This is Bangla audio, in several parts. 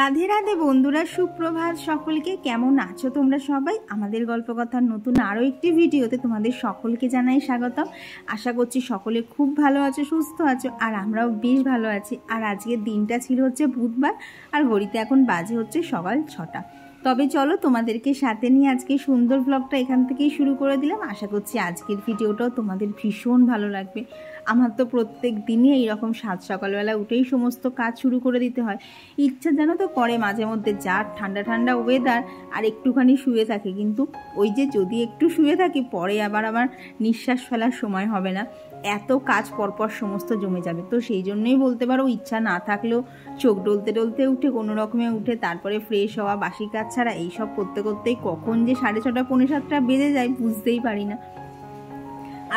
রাধে রাধে বন্ধুরা, সুপ্রভাত সকলকে। কেমন আছো তোমরা সবাই? আমাদের গল্প কথার নতুন আরও একটি ভিডিওতে তোমাদের সকলকে জানাই স্বাগতম। আশা করছি সকলে খুব ভালো আছো, সুস্থ আছো, আর আমরাও বেশ ভালো আছি। আর আজকের দিনটা ছিল হচ্ছে বুধবার, আর ঘড়িতে এখন বাজে হচ্ছে সকাল 6টা। তবে চলো তোমাদেরকে সাথে নিয়ে আজকে সুন্দর ব্লগটা এখান থেকেই শুরু করে দিলাম। আশা করছি আজকের ভিডিওটাও তোমাদের ভীষণ ভালো লাগবে। আমার তো প্রত্যেক দিনই এইরকম সকালবেলা উঠেই সমস্ত কাজ শুরু করে দিতে হয়। ইচ্ছা জানো তো করে মাঝে মধ্যে, যা ঠান্ডা ঠান্ডা ওয়েদার আর একটুখানি শুয়ে থাকে, কিন্তু ওই যে যদি একটু শুয়ে থাকি পরে আবার আমার নিঃশ্বাস ফেলার সময় হবে না, এত কাজ পরপর সমস্ত জমে যাবে। তো সেই জন্যই বলতে পারো ইচ্ছা না থাকলেও চোখ ডলতে ডলতে উঠে কোনো রকমে উঠে তারপরে ফ্রেশ হওয়া, বাসি কাজ ছাড়া এইসব করতে করতেই কখন যে 6:30 পৌনে 7টা বেজে যায় বুঝতেই পারি না।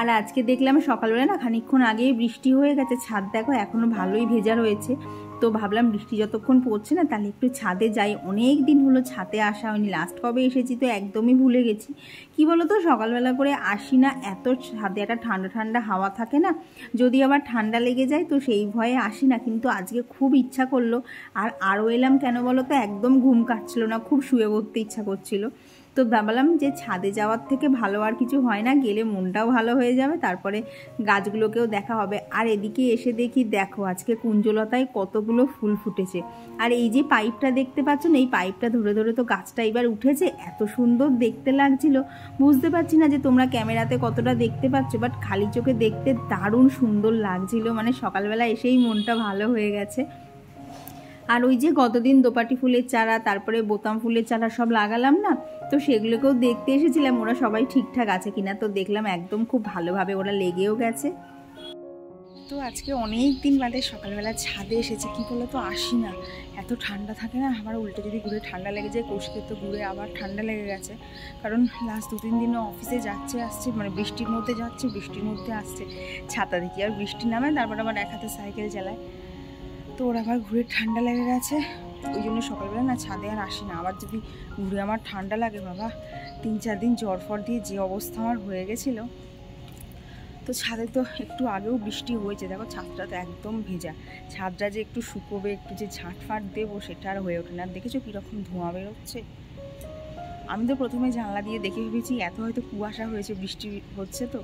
আর আজকে দেখলাম সকালবেলা না খানিকক্ষণ আগেই বৃষ্টি হয়ে গেছে। ছাদ দেখো এখনও ভালোই ভেজা রয়েছে। তো ভাবলাম বৃষ্টি যতক্ষণ পড়ছে না তাহলে একটু ছাদে যাই। অনেক দিন হলো ছাদে আসা হয়নি, লাস্ট কবে এসেছি তো একদমই ভুলে গেছি। কি বলো তো, সকালবেলা করে আসি না, এত ছাদে একটা ঠান্ডা ঠান্ডা হাওয়া থাকে না, যদি আবার ঠান্ডা লেগে যায় তো সেই ভয়ে আসি না। কিন্তু আজকে খুব ইচ্ছা করলো, আর আরও এলাম কেন বলো তো, একদম ঘুম কাটছিল না, খুব শুয়ে পড়তে ইচ্ছা করছিল। তো ভাবলাম যে ছাদে যাওয়ার থেকে ভালো আর কিছু হয় না, গেলে মনটাও ভালো হয়ে যাবে, তারপরে গাছগুলোকেও দেখা হবে। আর এদিকে এসে দেখি, দেখো আজকে কুঞ্জলতায় কতগুলো ফুল ফুটেছে। আর এই যে পাইপটা দেখতে পাচ্ছ না, এই পাইপটা ধরে ধরে তো গাছটা এবার উঠেছে, এত সুন্দর দেখতে লাগছিল। বুঝতে পারছি না যে তোমরা ক্যামেরাতে কতটা দেখতে পাচ্ছ, বাট খালি চোখে দেখতে দারুণ সুন্দর লাগছিল। মানে সকালবেলা এসেই মনটা ভালো হয়ে গেছে। আর ওই যে গতদিন দোপাটি ফুলের চারা, তারপরে বোতাম ফুলের চারা সব লাগালাম না, তো সেগুলোকেও দেখতে এসেছিলাম ওরা সবাই ঠিকঠাক আছে কিনা। তো দেখলাম একদম খুব ভালোভাবে ওরা লেগেও গেছে। তো আজকে অনেক দিন বাদে সকালবেলা ছাদে এসেছে। কি বলো তো, আসি না, এত ঠান্ডা থাকে না, আমার উল্টে যদি ঘুরে ঠান্ডা লেগে যায়, কৌশিকের তো ঘুরে আবার ঠান্ডা লেগে গেছে। কারণ লাস্ট 2-3 দিনও অফিসে যাচ্ছে আসছে, মানে বৃষ্টির মধ্যে যাচ্ছে বৃষ্টির মধ্যে আসছে, ছাতা দেখি আর বৃষ্টি নামে, তারপর আবার এক হাতে সাইকেল চালায়, তো ওর আবার ঘুরে ঠান্ডা লেগে গেছে। ওই জন্য সকালবেলা না ছাদে আর আসি না। আবার যদি ঘুরে আমার ঠান্ডা লাগে বাবা, 3-4 দিন জ্বর ফর দিয়ে যে অবস্থা আমার হয়ে গেছিলো। তো ছাদে তো একটু আগেও বৃষ্টি হয়েছে, দেখো ছাদটা তো একদম ভেজা। ছাদটা যে একটু শুকোবে, একটু যে ঝাঁটফাট দেবো সেটা আর হয়ে ওঠে না। আর দেখেছো কীরকম ধোঁয়া বেরোচ্ছে। আমি তো প্রথমে জানলা দিয়ে দেখে ভেবেছি এত হয়তো কুয়াশা হয়েছে, বৃষ্টি হচ্ছে, তো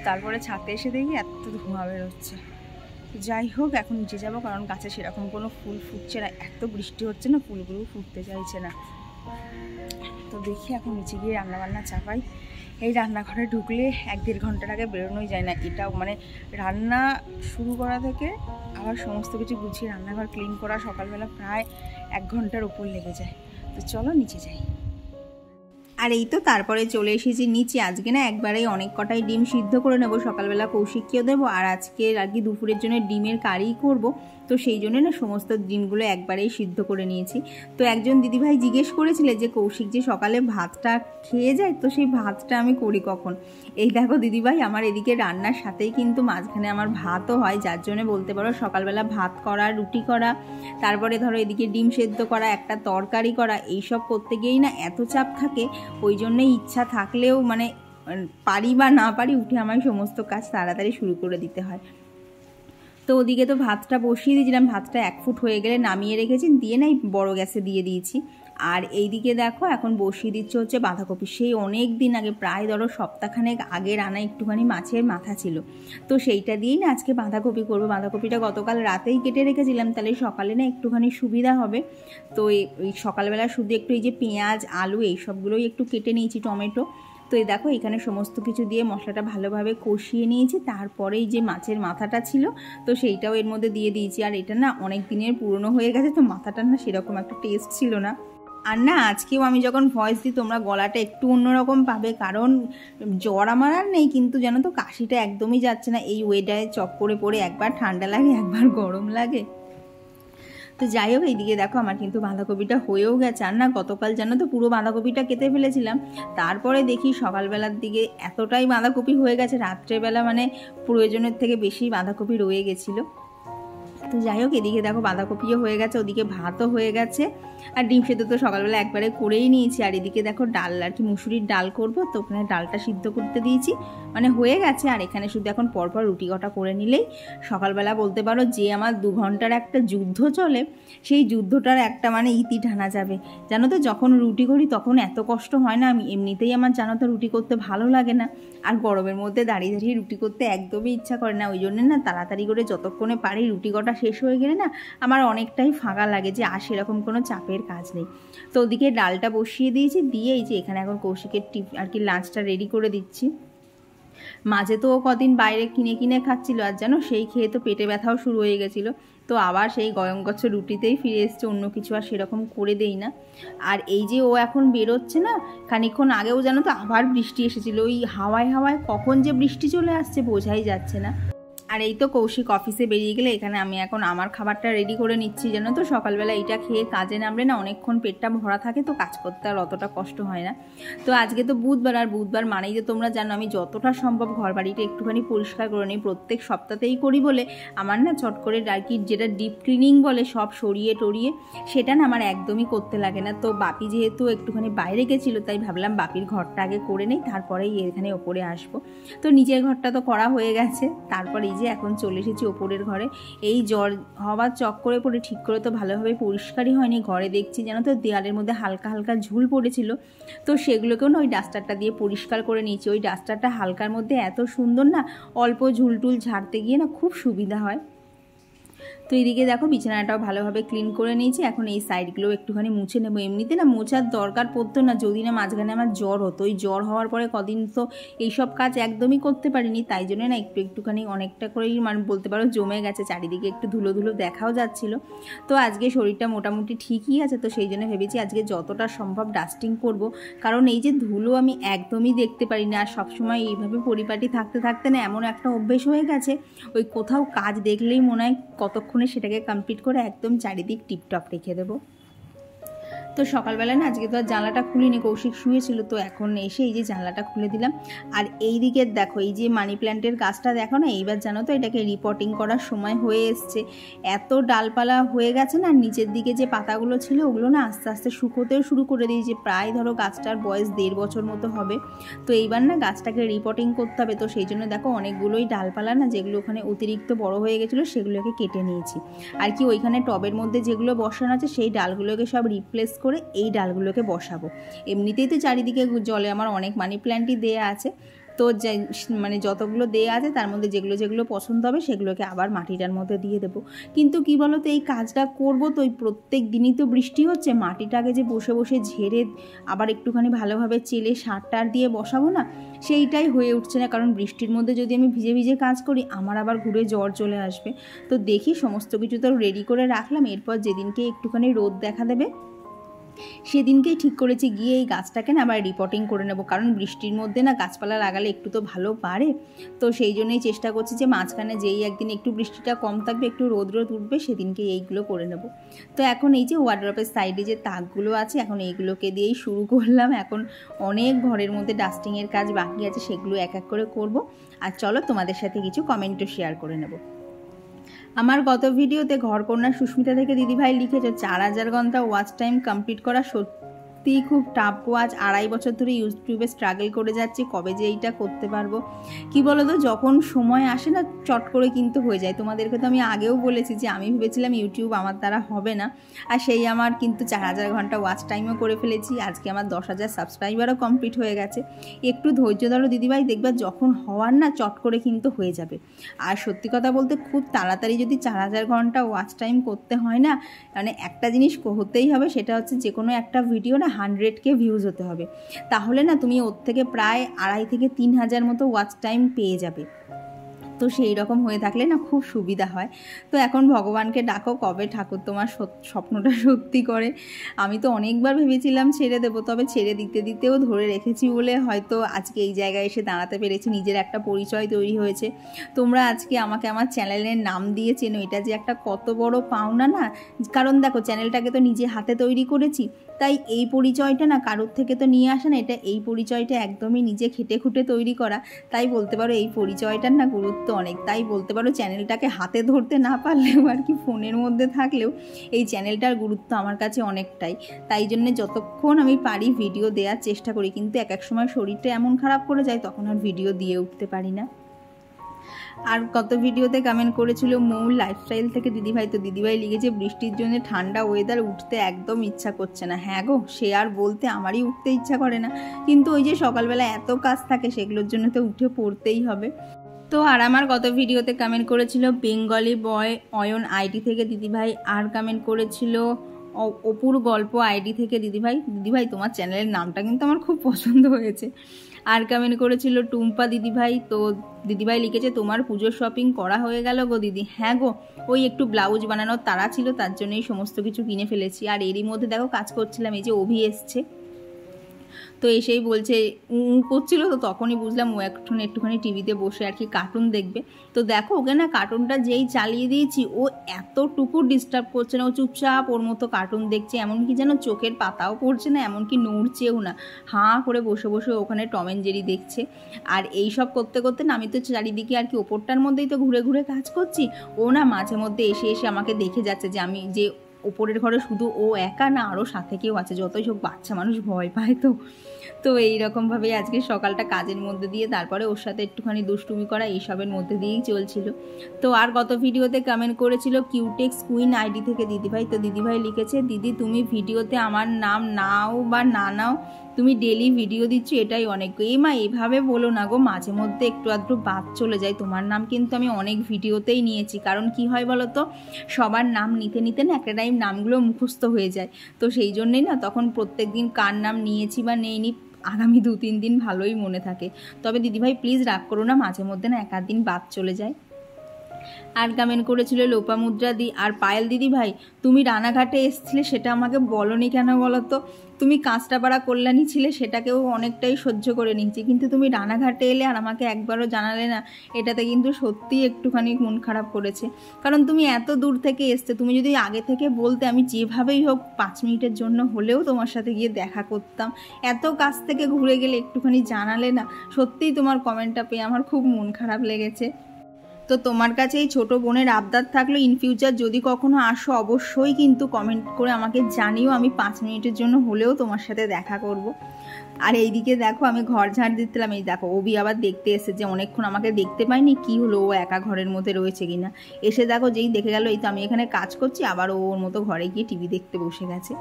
তারপরে ছাদে এসে দেখি এত ধোঁয়া বেরোচ্ছে। যাই হোক, এখন নিচে যাবো, কারণ গাছে সেরকম কোনো ফুল ফুটছে না, এত বৃষ্টি হচ্ছে না, ফুলগুলো ফুটতে চাইছে না। তো দেখি এখন নিচে গিয়ে রান্নাবান্না চাপাই। এই রান্নাঘরে ঢুকলে 1-1.5 ঘন্টার আগে বেরোনোই যায় না। এটাও মানে রান্না শুরু করা থেকে আবার সমস্ত কিছু গুছিয়ে রান্নাঘর ক্লিন করা সকালবেলা প্রায় 1 ঘন্টার উপর লেগে যায়। তো চলো নিচে যাই। আর এই তো তারপরে চলে এসেছি নিচে। আজকে না একবারেই অনেক কটাই ডিম সিদ্ধ করে নেবো, সকালবেলা কৌশিককেও দেবো, আর আজকে আর কি দুপুরের জন্য ডিমের কারিই করব। তো সেই জন্য না সমস্ত ডিমগুলো একবারেই সিদ্ধ করে নিয়েছি। তো একজন দিদিভাই জিজ্ঞেস করেছিলেন যে কৌশিক যে সকালে ভাতটা খেয়ে যায়, তো সেই ভাতটা আমি করি কখন। এই দেখো দিদিভাই, আমার এদিকে রান্নার সাথেই কিন্তু মাঝখানে আমার ভাতও হয়, যার জন্য বলতে পারো সকালবেলা ভাত করা, রুটি করা, তারপরে ধরো এদিকে ডিম সেদ্ধ করা, একটা তরকারি করা, এইসব করতে গিয়েই না এত চাপ থাকে। ওই জন্যই ইচ্ছা থাকলেও মানে পারি বা না পারি উঠে আমায় সমস্ত কাজ তাড়াতাড়ি শুরু করে দিতে হয়। তো ওদিকে তো ভাতটা বসিয়ে দিয়েছিলাম, ভাতটা 1 ফুট হয়ে গেলে নামিয়ে রেখেছি, দিয়ে না এই বড় গ্যাসে দিয়ে দিয়েছি। আর এইদিকে দেখো এখন বসিয়ে দিচ্ছে হচ্ছে বাঁধাকপি। সেই অনেক দিন আগে, প্রায় ধরো সপ্তাহখানেক আগের আনা একটুখানি মাছের মাথা ছিল, তো সেইটা দিয়েই না আজকে বাঁধাকপি করবো। বাঁধাকপিটা গতকাল রাতেই কেটে রেখেছিলাম, তাহলে সকালে না একটুখানি সুবিধা হবে। তো এই সকালবেলা শুধু একটু এই যে পেঁয়াজ, আলু এইসবগুলোই একটু কেটে নিয়েছি, টমেটো। তো এই দেখো এখানে সমস্ত কিছু দিয়ে মশলাটা ভালোভাবে কষিয়ে নিয়েছি। তারপরে এই যে মাছের মাথাটা ছিল তো সেইটাও এর মধ্যে দিয়ে দিয়েছি। আর এটা না অনেক দিনের পুরনো হয়ে গেছে, তো মাথাটা না সেরকম একটা টেস্ট ছিল না। আর না আজকেও আমি যখন ভয়েস দিই তোমরা গলাটা একটু অন্যরকম পাবে, কারণ জ্বর আমার আর নেই, কিন্তু জানো তো কাশিটা একদমই যাচ্ছে না। এই ওয়েদারে চক্করে পড়ে একবার ঠান্ডা লাগে একবার গরম লাগে। তো যাই হোক, এইদিকে দেখো আমার কিন্তু বাঁধাকপিটা হয়েও গেছে। আর না গতকাল জানো তো পুরো বাঁধাকপিটা কেটে ফেলেছিলাম, তারপরে দেখি সকালবেলার দিকে এতটাই বাঁধাকপি হয়ে গেছে, রাত্রেবেলা মানে প্রয়োজনের থেকে বেশি বাঁধাকপি রয়ে গেছিলো। তো যাই হোক, এদিকে দেখো বাঁধাকপিও হয়ে গেছে, ওদিকে ভাতও হয়ে গেছে, আর ডিম সেদ্ধ তো সকালবেলা একবারে করেই নিয়েছি। আর এদিকে দেখো ডাল, আর কি মুসুরির ডাল করব, তো ওখানে ডালটা সিদ্ধ করতে দিয়েছি, মানে হয়ে গেছে। আর এখানে শুধু এখন পরপর রুটি কটা করে নিলেই সকালবেলা বলতে পারো যে আমার 2 ঘন্টার একটা যুদ্ধ চলে, সেই যুদ্ধটার একটা মানে ইতি টানা যাবে। জানো তো, যখন রুটি করি তখন এত কষ্ট হয় না, আমি এমনিতেই আমার জানো তো রুটি করতে ভালো লাগে না, আর গরমের মধ্যে দাঁড়িয়ে দাঁড়িয়ে রুটি করতে একদমই ইচ্ছা করে না। ওই জন্য না তাড়াতাড়ি করে যতক্ষণে পারি রুটি কটা শেষ হয়ে গেলে না আমার অনেকটাই ফাঁকা লাগে, যে আর সেরকম কোনো চাপের কাজ নেই। তো ওদিকে ডালটা বসিয়ে দিয়েছি, দিয়ে এই যে এখানে এখন কৌশিকের আর কি লাঞ্চটা রেডি করে দিচ্ছি। মাঝে তো ও কদিন বাইরে কিনে কিনে খাচ্ছিল, আর জানো সেই খেয়ে তো পেটে ব্যথাও শুরু হয়ে গেছিলো, তো আবার সেই গরম গচ্ছ রুটিতেই ফিরে এসছে, অন্য কিছু আর সেরকম করে দেই না। আর এই যে ও এখন বেরোচ্ছে না, খানিকক্ষণ আগেও জানো তো আবার বৃষ্টি এসেছিলো, ওই হাওয়ায় হাওয়ায় কখন যে বৃষ্টি চলে আসছে বোঝাই যাচ্ছে না। আর এই তো কৌশিক অফিসে বেরিয়ে গেলে এখানে আমি এখন আমার খাবারটা রেডি করে নিচ্ছি। জানো তো সকালবেলা এইটা খেয়ে কাজে নামলে না অনেকক্ষণ পেটটা ভরা থাকে, তো কাজ করতে আর অতটা কষ্ট হয় না। তো আজকে তো বুধবার, আর বুধবার মানেই তো তোমরা জানো আমি যতটা সম্ভব ঘর বাড়িটা একটুখানি পরিষ্কার করে নিই, প্রত্যেক সপ্তাহতেই করি বলে আমার না চট করে আর কি যেটা ডিপ ক্লিনিং বলে সব সরিয়ে টরিয়ে সেটা না আমার একদমই করতে লাগে না। তো বাপি যেহেতু একটুখানি বাইরে গেছিলো, তাই ভাবলাম বাপির ঘরটা আগে করে নেই, তারপরেই এখানে ওপরে আসবো। তো নিজের ঘরটা তো করা হয়ে গেছে, তারপর এই যে এখন চলে এসেছি ওপরের ঘরে। এই জ্বর হওয়ার চক্করে পড়ে ঠিক করে তো ভালোভাবে পরিষ্কারই হয়নি ঘরে, দেখছি জানো তো দেওয়ালের মধ্যে হালকা হালকা ঝুল পড়েছিল, তো সেগুলোকেও না ওই ডাস্টারটা দিয়ে পরিষ্কার করে নিয়েছি। ওই ডাস্টারটা হালকার মধ্যে এত সুন্দর না, অল্প ঝুলটুল ঝাড়তে গিয়ে না খুব সুবিধা হয়। তো এইদিকে দেখো বিছানাটাও ভালোভাবে ক্লিন করে নিয়েছি, এখন এই সাইডগুলো একটুখানি মুছে নেবো। এমনিতে না মোছার দরকার পড়তো না, যদি না মাঝখানে আমার জ্বর হতো। ওই জ্বর হওয়ার পরে কদিন তো এইসব কাজ একদমই করতে পারিনি, তাই জন্য না একটুখানি অনেকটা করেই মানে বলতে পারো জমে গেছে, চারিদিকে একটু ধুলো ধুলো দেখাও যাচ্ছিলো। তো আজকে শরীরটা মোটামুটি ঠিকই আছে, তো সেই জন্য ভেবেছি আজকে যতটা সম্ভব ডাস্টিং করব, কারণ এই যে ধুলো আমি একদমই দেখতে পারি না, আর সবসময় এইভাবে পরিপাটি থাকতে থাকতে না এমন একটা অভ্যেস হয়ে গেছে, ওই কোথাও কাজ দেখলেই মনে হয় কতক্ষণে সেটাকে কমপ্লিট করে একদম চারিদিক টিপটপ রেখে দেবো। তো সকালবেলা না আজকে তো আর জানলাটা খুলিনি, কৌশিক শুয়েছিল, তো এখন এসে এই যে জানলাটা খুলে দিলাম। আর এই দিকে দেখো এই যে মানি প্ল্যান্টের গাছটা দেখো না, এইবার জানো তো এটাকে রিপোর্টিং করার সময় হয়ে এসছে, এত ডালপালা হয়ে গেছে না, নিচের দিকে যে পাতাগুলো ছিল ওগুলো না আস্তে আস্তে শুকোতেও শুরু করে দিয়েছে, প্রায় ধরো গাছটার বয়স 1.5 বছর মতো হবে। তো এইবার না গাছটাকে রিপোর্টিং করতে হবে, তো সেই জন্য দেখো অনেকগুলোই ডালপালা না যেগুলো ওখানে অতিরিক্ত বড় হয়ে গেছিলো সেগুলোকে কেটে নিয়েছি, আর কি ওইখানে টবের মধ্যে যেগুলো বসানো আছে সেই ডালগুলোকে সব রিপ্লেস করে এই ডালগুলোকে বসাবো। এমনিতেই তো চারিদিকে জলে আমার অনেক মানি প্ল্যান্টই দেয়া আছে, তো মানে যতগুলো দেয়া আছে তার মধ্যে যেগুলো যেগুলো পছন্দ হবে সেগুলোকে আবার মাটিটার মধ্যে দিয়ে দেবো। কিন্তু কি বলো তো, এই কাজটা করবো তো ওই প্রত্যেক দিনই তো বৃষ্টি হচ্ছে, মাটিটাকে যে বসে বসে ঝেড়ে আবার একটুখানি ভালোভাবে চেলে সার টার দিয়ে বসাবো না, সেইটাই হয়ে উঠছে না, কারণ বৃষ্টির মধ্যে যদি আমি ভিজে ভিজে কাজ করি আমার আবার ঘুরে জ্বর চলে আসবে। তো দেখি সমস্ত কিছু তো রেডি করে রাখলাম, এরপর যেদিনকে একটুখানি রোদ দেখা দেবে সেদিনকেই ঠিক করেছি গিয়ে এই গাছটাকে না আবার রিপোর্টিং করে নেব, কারণ বৃষ্টির মধ্যে না গাছপালা লাগালে একটু তো ভালো পারে। তো সেই জন্যই চেষ্টা করছি যে মাঝখানে যেই একদিন একটু বৃষ্টিটা কম থাকবে, একটু রোদ উঠবে, সেদিনকে এইগুলো করে নেব। তো এখন এই যে ওয়ার্ড্রপের সাইডে যে তাকগুলো আছে এখন এইগুলোকে দিয়েই শুরু করলাম। এখন অনেক ঘরের মধ্যে ডাস্টিংয়ের কাজ বাকি আছে, সেগুলো এক এক করে করব। আর চলো তোমাদের সাথে কিছু কমেন্টও শেয়ার করে নেব। আমার গত ভিডিওতে ঘরকন্যা সুস্মিতা থেকে দিদিভাই লিখেছে 4000 ঘন্টা ওয়াচ টাইম কমপ্লিট করা সত্যিই খুব টাফ ওয়াচ, 2.5 বছর ধরে ইউটিউবে স্ট্রাগল করে যাচ্ছি, কবে যে এইটা করতে পারবো। কি বলো তো, যখন সময় আসে না চট করে কিন্তু হয়ে যায়। তোমাদেরকে তো আমি আগেও বলেছি যে আমি ভেবেছিলাম ইউটিউব আমার দ্বারা হবে না, আর সেই আমার কিন্তু 4000 ঘন্টা ওয়াচ টাইমও করে ফেলেছি। আজকে আমার 10,000 সাবস্ক্রাইবারও কমপ্লিট হয়ে গেছে। একটু ধৈর্য ধরো দিদিভাই, দেখবা যখন হওয়ার না চট করে কিন্তু হয়ে যাবে। আর সত্যি কথা বলতে খুব তাড়াতাড়ি যদি 4000 ঘন্টা ওয়াচ টাইম করতে হয় না, মানে একটা জিনিস হতেই হবে, সেটা হচ্ছে যে কোনো একটা ভিডিও না 100K ভিউজ হতে হবে, তাহলে না তুমি ওর থেকে প্রায় 2.5 থেকে 3,000 মতো ওয়াচ টাইম পেয়ে যাবে। তো সেই রকম হয়ে থাকলে না খুব সুবিধা হয়। তো এখন ভগবানকে ডাকো কবে ঠাকুর তোমার স্বপ্নটা সত্যি করে। আমি তো অনেকবার ভেবেছিলাম ছেড়ে দেবো, তবে ছেড়ে দিতে দিতেও ধরে রেখেছি বলে হয়তো আজকে এই জায়গায় এসে দাঁড়াতে পেরেছি, নিজের একটা পরিচয় তৈরি হয়েছে। তোমরা আজকে আমাকে আমার চ্যানেলের নাম দিয়ে চেনো, এটা যে একটা কত বড় পাওনা না, কারণ দেখো চ্যানেলটাকে তো নিজে হাতে তৈরি করেছি, তাই এই পরিচয়টা না কারোর থেকে তো নিয়ে আসে না, এটা এই পরিচয়টা একদমই নিজে খেটে খুঁটে তৈরি করা, তাই বলতে পারো এই পরিচয়টার না গুরুত্ব অনেক, তাই বলতে পারো চ্যানেলটাকে হাতে ধরতে না পারলেও আর কি ফোনের মধ্যে থাকলেও এই চ্যানেলটার গুরুত্ব আমার কাছে অনেকটাই। তাই জন্য যতক্ষণ আমি পারি ভিডিও দেওয়ার চেষ্টা করি, কিন্তু এক এক সময় শরীরটা এমন খারাপ করে যায় তখন আর ভিডিও দিয়ে উঠতে পারি না। আর কত ভিডিওতে কমেন্ট করেছিল মৌল লাইফস্টাইল থেকে দিদিভাই, তো দিদিভাই লিখেছে বৃষ্টির জন্য ঠান্ডা ওয়েদার উঠতে একদম ইচ্ছা করছে না। হ্যাঁ গো, সে আর বলতে, আমারই উঠতে ইচ্ছা করে না, কিন্তু ওই যে সকালবেলা এত কাজ থাকে সেগুলোর জন্য তো উঠে পড়তেই হবে। তো আর আমার গত ভিডিওতে কমেন্ট করেছিল বেঙ্গলি বয় অয়ন আইডি থেকে দিদিভাই, আর কমেন্ট করেছিল অপুর গল্প আইডি থেকে দিদিভাই। দিদিভাই তোমার চ্যানেলের নামটা কিন্তু আমার খুব পছন্দ হয়েছে। আর কমেন্ট করেছিল টুম্পা দিদিভাই, তো দিদিভাই লিখেছে তোমার পুজোর শপিং করা হয়ে গেল গো দিদি। হ্যাঁ গো, ওই একটু ব্লাউজ বানানোর তাড়া ছিল, তার জন্যই সমস্ত কিছু কিনে ফেলেছি। আর এরই মধ্যে দেখো কাজ করছিলাম, এই যে অভি এসছে, তো এসেই বলছে করছিল, তো তখনই বুঝলাম ও একটুখানি টিভিতে বসে আর কি কার্টুন দেখবে। তো দেখো ওকে না কার্টুনটা যেই চালিয়ে দিয়েছি ও এতটুকু ডিস্টার্ব করছে না, ও চুপচাপ ওর মতো কার্টুন দেখছে, এমনকি যেন চোখের পাতাও পড়ছে না, এমনকি নড়ছেও না, হাঁ করে বসে বসে ওখানে টম অ্যান্ড জেরি দেখছে। আর এই সব করতে করতে না আমি তো চারিদিকে আর কি ওপরটার মধ্যেই তো ঘুরে ঘুরে কাজ করছি, ও না মাঝে মধ্যে এসে এসে আমাকে দেখে যাচ্ছে যে আমি যে ওপরের ঘরে শুধু ও একা না আরও সাথে কেউ আছে, যতই সব বাচ্চা মানুষ ভয় পায়। তো এইরকমভাবেই আজকে সকালটা কাজের মধ্যে দিয়ে তারপরে ওর সাথে একটুখানি দুষ্টুমি করা এইসবের মধ্যে দিয়েই চলছিল। তো আর গত ভিডিওতে কমেন্ট করেছিল কিউটেক্স কুইন আইডি থেকে দিদিভাই, তো দিদিভাই লিখেছে দিদি তুমি ভিডিওতে আমার নাম নাও বা না নাও, তুমি ডেলি ভিডিও দিচ্ছ এটাই অনেক। এই মা এইভাবে বলো না গো, মাঝে মধ্যে একটু আধটু বাদ চলে যায়। তোমার নাম কিন্তু আমি অনেক ভিডিওতেই নিয়েছি, কারণ কি হয় বলো তো, সবার নাম নিতে নিতে না একটা টাইম নামগুলো মুখস্থ হয়ে যায়, তো সেই জন্যেই না তখন প্রত্যেক দিন কার নাম নিয়েছি বা নেইনি আগামী 2-3 দিন ভালোই মনে থাকে। তবে দিদিভাই প্লিজ রাগ করো না, মাঝে মধ্যে না 1-8 দিন বাদ চলে যায়। আর কমেন্ট করেছিল লোপামুদ্রা দি আর পায়েল দিদি ভাই, তুমি রানাঘাটে এসছিলে সেটা আমাকে বলনি কেন বলো তো? তুমি কাঁচরাপাড়া কল্যাণী ছিলে সেটাকেও অনেকটাই সহ্য করে নিয়েছি, কিন্তু তুমি রানাঘাটে এলে আর আমাকে একবারও জানালে না, এটাতে কিন্তু সত্যিই একটুখানি মন খারাপ করেছে। কারণ তুমি এত দূর থেকে এসছে, তুমি যদি আগে থেকে বলতে আমি যেভাবেই হোক 5 মিনিটের জন্য হলেও তোমার সাথে গিয়ে দেখা করতাম। এত কাছ থেকে ঘুরে গেলে একটুখানি জানালে না, সত্যিই তোমার কমেন্টটা পেয়ে আমার খুব মন খারাপ লেগেছে। তো তোমার কাছে এই ছোটো বোনের আবদার থাকলো, ইন ফিউচার যদি কখনো আসো অবশ্যই কিন্তু কমেন্ট করে আমাকে জানিও, আমি 5 মিনিটের জন্য হলেও তোমার সাথে দেখা করব। আর এইদিকে দেখো আমি ঘর ঝাড় দিতেলাম, এই দেখো অভি আবার দেখতে এসে যে অনেকক্ষণ আমাকে দেখতে পাইনি, কি হলো ও একা ঘরের মধ্যে রয়েছে কিনা। এসে দেখো যেই দেখে গেল এই তো আমি এখানে কাজ করছি, আবার ওর মতো ঘরে গিয়ে টিভি দেখতে বসে গেছে।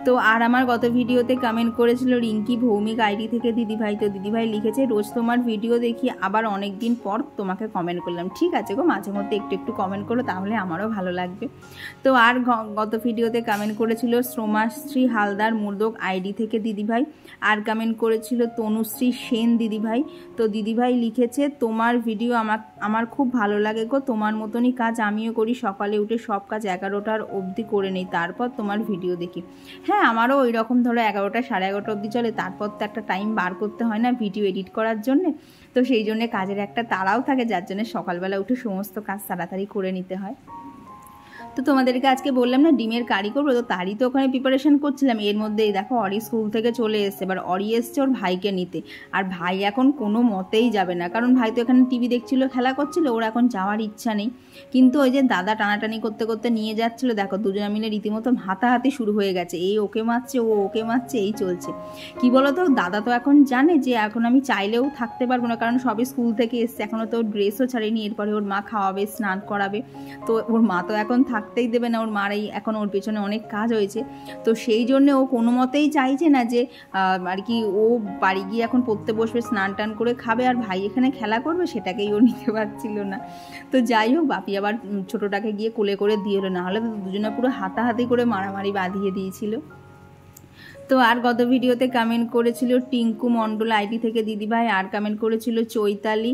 তো আর আমার গত ভিডিওতে কমেন্ট করেছিল রিঙ্কি ভৌমিক আইডি থেকে দিদিভাই, তো দিদিভাই লিখেছে রোজ তোমার ভিডিও দেখি, আবার অনেক দিন পর তোমাকে কমেন্ট করলাম। ঠিক আছে গো, মাঝে মধ্যে একটু একটু কমেন্ট করো, তাহলে আমারও ভালো লাগবে। তো আর গত ভিডিওতে কমেন্ট করেছিল শ্রমাশ্রী হালদার মুর্দক আইডি থেকে দিদিভাই, আর কমেন্ট করেছিল তনুশ্রী সেন দিদিভাই। তো দিদিভাই লিখেছে তোমার ভিডিও আমার খুব ভালো লাগে গো, তোমার মতনই কাজ আমিও করি, সকালে উঠে সব কাজ 11টার অবধি করে নিই, তারপর তোমার ভিডিও দেখি। হ্যাঁ আমারও ওই রকম ধরো 11টা 11:30 অবধি চলে, তারপর তো একটা টাইম বার করতে হয় না ভিডিও এডিট করার জন্যে, তো সেই জন্যে কাজের একটা তাড়াও থাকে, যার জন্য সকালবেলা উঠে সমস্ত কাজ তাড়াতাড়ি করে নিতে হয়। তো তোমাদেরকে আজকে বললাম না ডিমের কারি করবো, তো তারই তো ওখানে প্রিপারেশন করছিলাম। এর মধ্যেই দেখো অরি স্কুল থেকে চলে এসছে, এবার অরি এসছে ওর ভাইকে নিতে, আর ভাই এখন কোনো মতেই যাবে না, কারণ ভাই তো এখানে টিভি দেখছিল, খেলা করছিল, ওর এখন যাওয়ার ইচ্ছা নেই। কিন্তু ওই যে দাদা টানাটানি করতে করতে নিয়ে যাচ্ছিল, দেখো দুজনে মিলে রীতিমতো হাতাহাতি শুরু হয়ে গেছে, এই ওকে মারছে ও ওকে মারছে, এই চলছে। কি বলো তো, দাদা তো এখন জানে যে এখন আমি চাইলেও থাকতে পারবো না, কারণ সবই স্কুল থেকে এসছে, এখনও তো ওর ড্রেসও ছাড়েনি, এরপরে ওর মা খাওয়াবে স্নান করাবে, তো ওর মা তো এখন থাকতেই দেবে না, ওর মার এই এখন ওর পেছনে অনেক কাজ হয়েছে, তো সেই জন্য ও কোনো মতেই চাইছে না যে আর কি ও বাড়ি গিয়ে এখন পড়তে বসবে, স্নান টান করে খাবে আর ভাই এখানে খেলা করবে, সেটাকেই ও নিতে পারছিল না। তো যাই হোক বাপি আবার ছোটোটাকে গিয়ে কোলে করে দিয়ে এলো, নাহলে তো দুজনে পুরো হাতাহাতি করে মারামারি বাঁধিয়ে দিয়েছিল। তো আর গত ভিডিওতে কমেন্ট করেছিল টিঙ্কু মণ্ডল আইডি থেকে দিদিভাই, আর কমেন্ট করেছিল চৈতালি,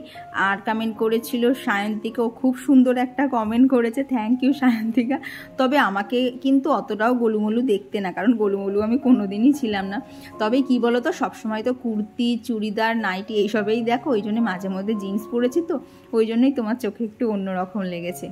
আর কমেন্ট করেছিল সায়ন্তিকা, ও খুব সুন্দর একটা কমেন্ট করেছে, থ্যাংক ইউ সায়ন্তিকা। তবে আমাকে কিন্তু অতটাও গোলুমলু দেখতে না, কারণ গোলুমলু আমি কোনোদিনই ছিলাম না, তবে কি বলো তো সবসময় তো কুর্তি চুড়িদার নাইটি এইসবেই দেখো, ওই জন্য মাঝে মধ্যে জিন্স পরেছি, তো ওই জন্যই তোমার চোখে একটু অন্যরকম লেগেছে।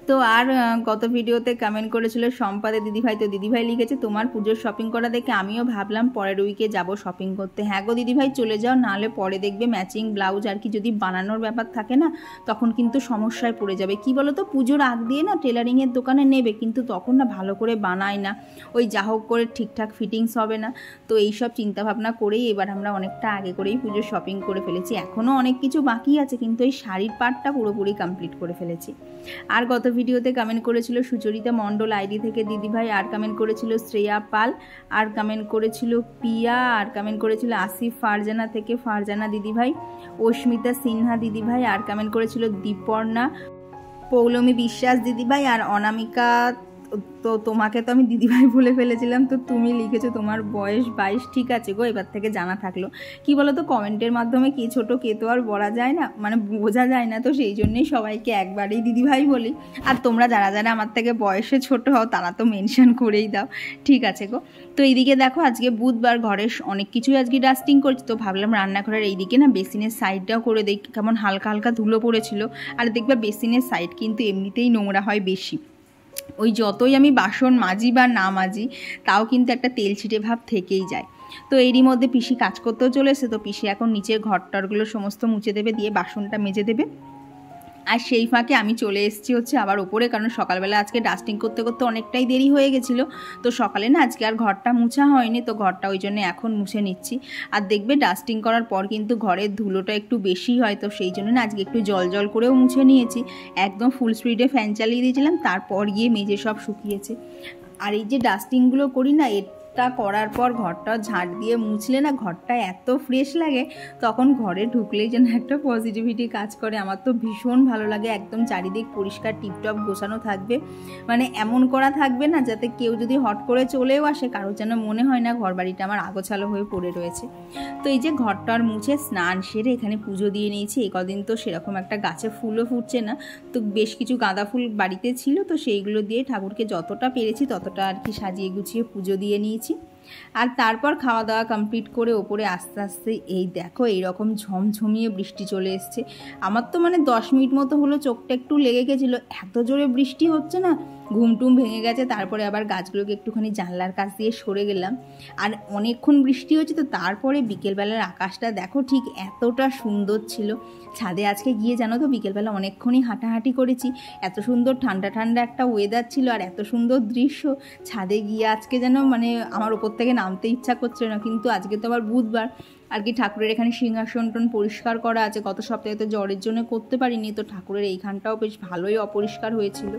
তো আর গত ভিডিওতে কমেন্ট করেছিল সম্পাদের দিদিভাই, তো দিদিভাই লিখেছে তোমার পুজোর শপিং করা দেখে আমিও ভাবলাম পরের উইকে যাব শপিং করতে। হ্যাঁ গো দিদিভাই চলে যাও, নাহলে পরে দেখবে ম্যাচিং ব্লাউজ আর কি যদি বানানোর ব্যাপার থাকে না তখন কিন্তু সমস্যায় পড়ে যাবে। কি বলো তো, পুজোর আগ দিয়ে না টেলারিংয়ের দোকানে নেবে কিন্তু তখন না ভালো করে বানায় না, ওই যা হোক করে ঠিকঠাক ফিটিংস হবে না। তো এইসব চিন্তাভাবনা করেই এবার আমরা অনেকটা আগে করেই পুজোর শপিং করে ফেলেছি। এখনও অনেক কিছু বাকি আছে কিন্তু এই শাড়ির পার্টটা পুরোপুরি কমপ্লিট করে ফেলেছি। আর গত ভিডিওতে কমেন্ট করেছিল সুচরিতা মণ্ডল আইডি থেকে দিদিভাই, আর কমেন্ট করেছিল শ্রেয়া পাল, আর কমেন্ট করেছিল পিয়া, আর কমেন্ট করেছিল আসিফ ফারজানা থেকে ফারজানা দিদিভাই, অস্মিতা সিনহা দিদিভাই, আর কমেন্ট করেছিল দীপর্ণা, পৌলমী বিশ্বাস দিদিভাই, আর অনামিকা। তো তোমাকে তো আমি দিদিভাই বলে ফেলেছিলাম, তো তুমি লিখেছো তোমার বয়স 22। ঠিক আছে গো, এবার থেকে জানা থাকলো। কি বলো তো, কমেন্টের মাধ্যমে কে ছোট কে তো আর বলা যায় না, মানে বোঝা যায় না, তো সেই জন্যই সবাইকে একবারেই দিদিভাই বলি। আর তোমরা যারা যারা আমার থেকে বয়সে ছোট হও তারা তো মেনশন করেই দাও। ঠিক আছে গো। তো এইদিকে দেখো আজকে বুধবার, ঘরের অনেক কিছুই আজকে ডাস্টিং করছি, তো ভাবলাম রান্নাঘরের এইদিকে না বেসিনের সাইডটাও করে দেখি, কেমন হালকা হালকা ধুলো পড়েছিল। আর দেখবা বেসিনের সাইড কিন্তু এমনিতেই নোংরা হয় বেশি, ওই যতই আমি বাসন মাজি বা না মাজি তাও কিন্তু একটা তেল ছিটে ভাব থেকেই যায়। তো এরই মধ্যে পিসি কাজ করতেও চলে এসে, তো পিসি এখন নিচের ঘরটারগুলো সমস্ত মুছে দেবে, দিয়ে বাসনটা মেজে দেবে। আর সেই ফাঁকে আমি চলে এসেছি হচ্ছে আবার ওপরে, কারণ সকালবেলা আজকে ডাস্টিং করতে করতে অনেকটাই দেরি হয়ে গেছিলো। তো সকালে না আজকে আর ঘরটা মুছা হয়নি, তো ঘরটা ওই জন্য এখন মুছে নিচ্ছি। আর দেখবে ডাস্টিং করার পর কিন্তু ঘরের ধুলোটা একটু বেশি হয়, তো সেই জন্য না আজকে একটু জল জল করেও মুছে নিয়েছি। একদম ফুল স্পিডে ফ্যান চালিয়ে দিয়েছিলাম, তারপর গিয়ে মেজে সব শুকিয়েছে। আর এই যে ডাস্টিংগুলো করি না, টা করার পর ঘরটা ঝাঁট দিয়ে মুছলে না ঘরটা এত ফ্রেশ লাগে, তখন ঘরে ঢুকলেই যেন একটা পজিটিভিটি কাজ করে। আমার তো ভীষণ ভালো লাগে, একদম চারিদিক পরিষ্কার টিপটপ গোছানো থাকবে, মানে এমন করা থাকবে না যাতে কেউ যদি হট করে চলেও আসে কারোর যেন মনে হয় না ঘর বাড়িটা আমার আগোছালো হয়ে পড়ে রয়েছে। তো এই যে ঘরটার মুছে স্নান সেরে এখানে পুজো দিয়ে নিয়েছি। এই কদিন তো সেরকম একটা গাছে ফুলও ফুটছে না, তো বেশ কিছু গাঁদা ফুল বাড়িতে ছিল, তো সেইগুলো দিয়ে ঠাকুরকে যতটা পেরেছি ততটা আর কি সাজিয়ে গুছিয়ে পুজো দিয়ে নিয়েছি। আর তারপর খাওয়া দাওয়া কমপ্লিট করে ওপরে আস্তে আস্তে এই দেখো এইরকম ঝমঝমিয়ে বৃষ্টি চলে এসছে। আমার তো মানে 10 মিনিট মতো হলো চোখটা একটু লেগে গেছিলো, এত জোরে বৃষ্টি হচ্ছে না, ঘুমটুম ভেঙে গেছে। তারপরে আবার গাছগুলোকে একটুখানি জানলার কাছ দিয়ে সরে গেলাম। আর অনেকক্ষণ বৃষ্টি হচ্ছে, তো তারপরে বিকেলবেলার আকাশটা দেখো ঠিক এতটা সুন্দর ছিল। ছাদে আজকে গিয়ে জানো তো বিকেলবেলা অনেকক্ষণই হাঁটাহাঁটি করেছি, এত সুন্দর ঠান্ডা ঠান্ডা একটা ওয়েদার ছিল আর এত সুন্দর দৃশ্য। ছাদে গিয়ে আজকে যেন মানে আমার ওপর থেকে নামতে ইচ্ছা করছে না, কিন্তু আজকে তো আবার বুধবার আর কি ঠাকুরের এখানে সিংহাসন টন পরিষ্কার করা আছে। গত সপ্তাহে তো জ্বরের জন্য করতে পারিনি, তো ঠাকুরের এইখানটাও বেশ ভালোই অপরিষ্কার হয়েছিল।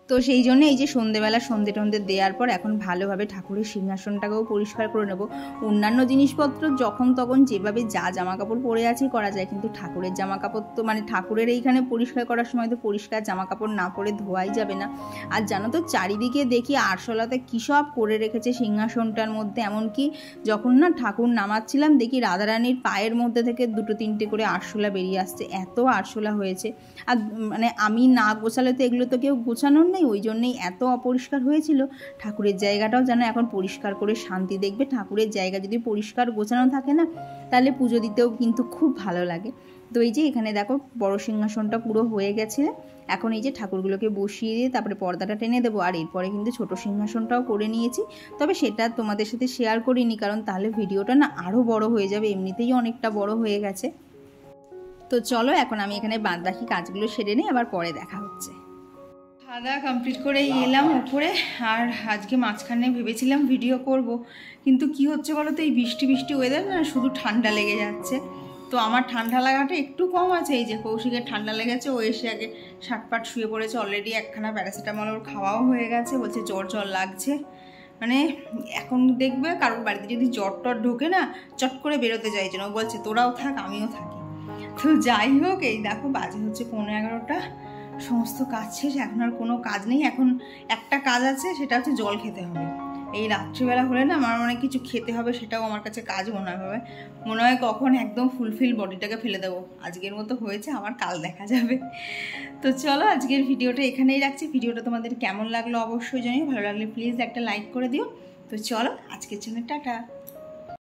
তো সেই জন্য এই যে সন্ধেবেলা সন্ধে টন্ধে দেওয়ার পর এখন ভালোভাবে ঠাকুরের সিংহাসনটাকেও পরিষ্কার করে নেব। অন্যান্য জিনিসপত্র যখন তখন যেভাবে যা জামা কাপড় পরে আছে করা যায়, কিন্তু ঠাকুরের জামা কাপড় তো মানে ঠাকুরের এইখানে পরিষ্কার করার সময় তো পরিষ্কার জামা কাপড় না পরে ধোয়াই যাবে না। আর জানো তো চারিদিকে দেখি আরশোলাতে কী সব করে রেখেছে সিংহাসনটার মধ্যে, এমনকি যখন না ঠাকুর নামাচ্ছিলাম দেখি রাধারানীর পায়ের মধ্যে থেকে 2-3টে করে আরশোলা বেরিয়ে আসছে, এত আরশোলা হয়েছে। আর মানে আমি না গোছালে তো এগুলো তো কেউ গোছানোর নেই, ওই জন্যই এত অপরিষ্কার হয়েছিল। ঠাকুরের জায়গাটাও যেন এখন পরিষ্কার করে শান্তি। দেখবে ঠাকুরের জায়গা যদি পরিষ্কার গোছানো থাকে না তাহলে পুজো দিতেও কিন্তু খুব ভালো লাগে। তো এই যে এখানে দেখো বড় সিংহাসনটা পুরো হয়ে গেছে, এখন এই যে ঠাকুরগুলোকে বসিয়ে দিয়ে তারপরে পর্দাটা টেনে দেবো। আর এরপরে কিন্তু ছোট সিংহাসনটাও করে নিয়েছি, তবে সেটা তোমাদের সাথে শেয়ার করিনি কারণ তাহলে ভিডিওটা না আরও বড় হয়ে যাবে, এমনিতেই অনেকটা বড় হয়ে গেছে। তো চলো এখন আমি এখানে বাদ বাকি কাজগুলো সেরে নিই, আবার পরে দেখা হচ্ছে। খাওয়া দাওয়া কমপ্লিট করে এলাম উপরে, আর আজকে মাঝখানে ভেবেছিলাম ভিডিও করব, কিন্তু কি হচ্ছে বলো তো, এই বৃষ্টি বৃষ্টি ওয়েদার না শুধু ঠান্ডা লেগে যাচ্ছে। তো আমার ঠান্ডা লাগাটা একটু কম আছে, এই যে কৌশিকের ঠান্ডা লেগেছে, ও এসে আগে শাটপাট শুয়ে পড়েছে, অলরেডি একখানা প্যারাসিটামল ওর খাওয়াও হয়ে গেছে, বলছে জ্বর জ্বর লাগছে। মানে এখন দেখবে কারোর বাড়িতে যদি জ্বর টর ঢোকে না চট করে বেরোতে চাইছে না, ও বলছে তোরাও থাক আমিও থাকি। তো যাই হোক এই দেখো বাজে হচ্ছে 11:15, সমস্ত কাজ শেষ, এখন আর কোনো কাজ নেই। এখন একটা কাজ আছে, সেটা হচ্ছে জল খেতে হবে। এই রাত্রিবেলা হলে না আমার অনেক কিছু খেতে হবে, সেটাও আমার কাছে কাজ মনে হয় কখন একদম ফুলফিল বডিটাকে ফেলে দেবো। আজকের মতো হয়েছে, আমার কাল দেখা যাবে। তো চলো আজকের ভিডিওটা এখানেই রাখছি। ভিডিওটা তোমাদের কেমন লাগলো অবশ্যই জানিও, ভালো লাগলে প্লিজ একটা লাইক করে দিও। তো চলো আজকের জন্য টাটা।